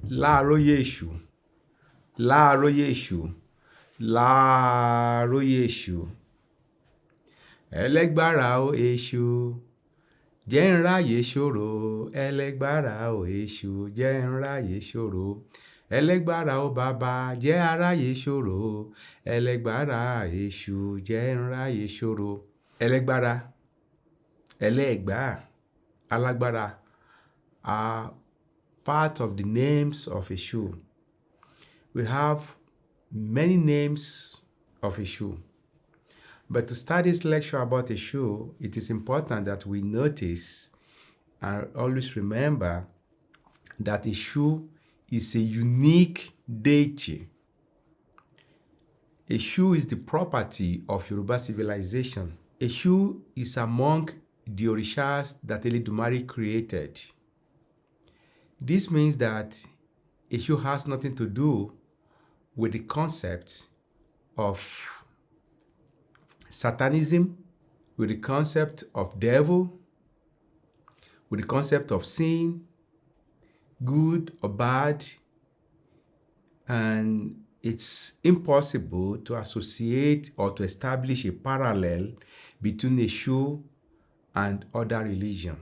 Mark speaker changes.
Speaker 1: Láàróyè Èṣù, láàróyè Èṣù, láàróyè Èṣù. Ẹlẹ́gbára o Èṣù, jẹ́ n ráyè ṣòro. Ẹlẹ́gbára o Èṣù, jẹ́ n ráyè ṣòro. Ẹlẹ́gbára o Bàbá, jẹ́ aráyè ṣòro. Ẹlẹ́gbára Èṣù, jẹ́ n ráyè ṣòro. Ẹlẹ́gbára, ẹlẹ́ẹ̀gbá, alágbára are part of the names of Èṣù. We have many names of Èṣù. But to start this lecture about Èṣù, it is important that we notice and always remember that Èṣù is a unique deity. Èṣù is the property of Yoruba civilization. Èṣù is among the Òrìṣàs that Elédùmarè created. This means that Èṣù has nothing to do with the concept of Satanism, with the concept of devil, with the concept of sin, good or bad, and it's impossible to associate or to establish a parallel between Èṣù and other religion.